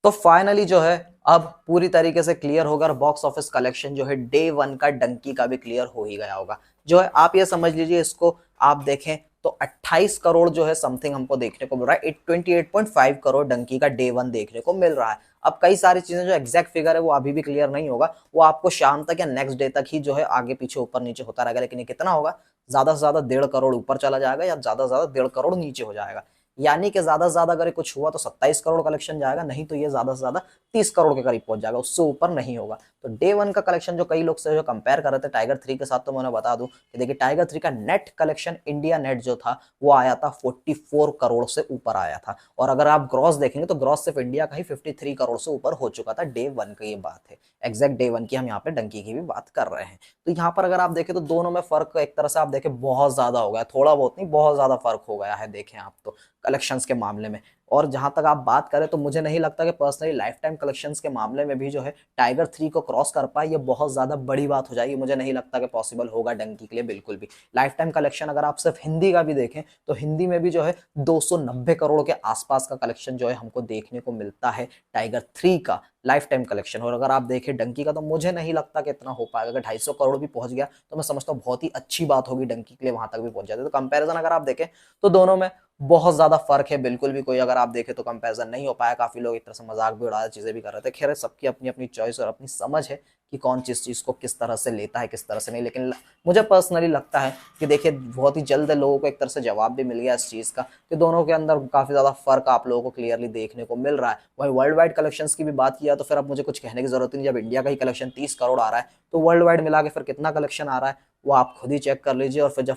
तो फाइनली जो है अब पूरी तरीके से क्लियर होगा और बॉक्स ऑफिस कलेक्शन जो है डे वन का डंकी का भी क्लियर हो ही गया होगा। जो है आप ये समझ लीजिए, इसको आप देखें तो 28 करोड़ जो है समथिंग हमको देखने को मिल रहा है। 28.5 करोड़ डंकी का डे वन देखने को मिल रहा है। अब कई सारी चीजें जो एग्जैक्ट फिगर है वो अभी भी क्लियर नहीं होगा, वो आपको शाम तक या नेक्स्ट डे तक ही जो है आगे पीछे ऊपर नीचे होता रहेगा। लेकिन ये कितना होगा, ज्यादा से ज्यादा 1.5 करोड़ ऊपर चला जाएगा या ज्यादा से ज्यादा 1.5 करोड़ नीचे हो जाएगा। यानी कि ज्यादा से ज्यादा अगर कुछ हुआ तो 27 करोड़ कलेक्शन जाएगा, नहीं तो ये ज्यादा से ज्यादा 30 करोड़ के करीब पहुंच जाएगा, उससे ऊपर नहीं होगा। तो डे वन का कलेक्शन जो कई लोग से जो कंपेयर कर रहे थे टाइगर 3 के साथ, तो मैं उन्हें बता दूं कि देखिए टाइगर 3 का नेट कलेक्शन इंडिया नेट जो था वो आया था 44 करोड़ से ऊपर आया था। और अगर आप ग्रॉस देखेंगे तो ग्रॉस सिर्फ इंडिया का ही 53 करोड़ से ऊपर हो चुका था। डे वन की ये बात है, एग्जैक्ट डे वन की हम यहाँ पे डंकी की भी बात कर रहे हैं। तो यहाँ पर अगर आप देखें तो दोनों में फर्क एक तरह से आप देखें बहुत ज्यादा हो गया, थोड़ा बहुत नहीं बहुत ज्यादा फर्क हो गया है देखें आप तो कलेक्शंस के मामले में। और जहां तक आप बात करें तो मुझे नहीं लगता कि पर्सनली लाइफ टाइम कलेक्शंस के मामले में भी जो है टाइगर 3 को क्रॉस कर पाए, ये बहुत ज्यादा बड़ी बात हो जाएगी। मुझे नहीं लगता कि पॉसिबल होगा डंकी के लिए बिल्कुल भी। लाइफ टाइम कलेक्शन अगर आप सिर्फ हिंदी का भी देखें तो हिंदी में भी जो है 290 करोड़ के आसपास का कलेक्शन जो है हमको देखने को मिलता है टाइगर 3 का लाइफ टाइम कलेक्शन। और अगर आप देखें डंकी का तो मुझे नहीं लगता कि इतना हो पाएगा। अगर 250 करोड़ भी पहुंच गया तो मैं समझता हूँ बहुत ही अच्छी बात होगी डंकी के लिए, वहां तक भी पहुंच जाते। तो कंपैरिजन अगर आप देखें तो दोनों में बहुत ज्यादा फर्क है, बिल्कुल भी कोई अगर आप देखें तो कंपैरिजन नहीं हो पाया। काफी लोग एक तरह से मजाक भी उड़ा रहे, चीजें भी कर रहे थे। खैर सबकी अपनी अपनी चॉइस और अपनी समझ है कि कौन चीज को किस तरह से लेता है किस तरह से नहीं। लेकिन मुझे पर्सनली लगता है कि देखिए बहुत ही जल्द लोगों को एक तरह से जवाब भी मिल गया इस चीज का कि दोनों के अंदर काफी ज्यादा फर्क आप लोगों को क्लियरली देखने को मिल रहा है। वही वर्ल्ड वाइड कलेक्शंस की भी बाबात किया तो फिर अब मुझे कुछ कहने की जरूरत नहीं। जब इंडिया का ही कलेक्शन 30 करोड़ आ रहा है तो वर्ल्ड वाइड मिला के फिर कितना कलेक्शन आ रहा है वो आप खुद ही चेक कर लीजिए। और फिर जब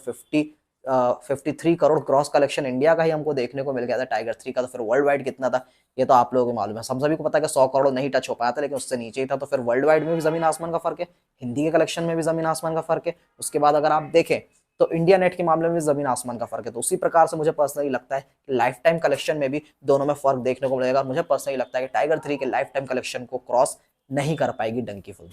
53 करोड़ क्रॉस कलेक्शन इंडिया का ही हमको देखने को मिल गया था टाइगर 3 का, तो फिर वर्ल्ड वाइड कितना था ये तो आप लोगों को मालूम है। हम सभी को पता है कि 100 करोड़ नहीं टच हो पाया था, लेकिन उससे नीचे ही था। तो फिर वर्ल्ड वाइड में भी जमीन आसमान का फर्क है, हिंदी के कलेक्शन में भी जमीन आसमान का फर्क है। उसके बाद अगर आप देखें तो इंडिया नेट के मामले में जमीन आसमान का फर्क है। तो उसी प्रकार से मुझे पर्सनली लगता है कि लाइफ टाइम कलेक्शन में भी दोनों में फर्क देखने को मिलेगा। और मुझे पर्सनली लगता है कि टाइगर 3 के लाइफ टाइम कलेक्शन को क्रॉस नहीं कर पाएगी डंकी फिल्म।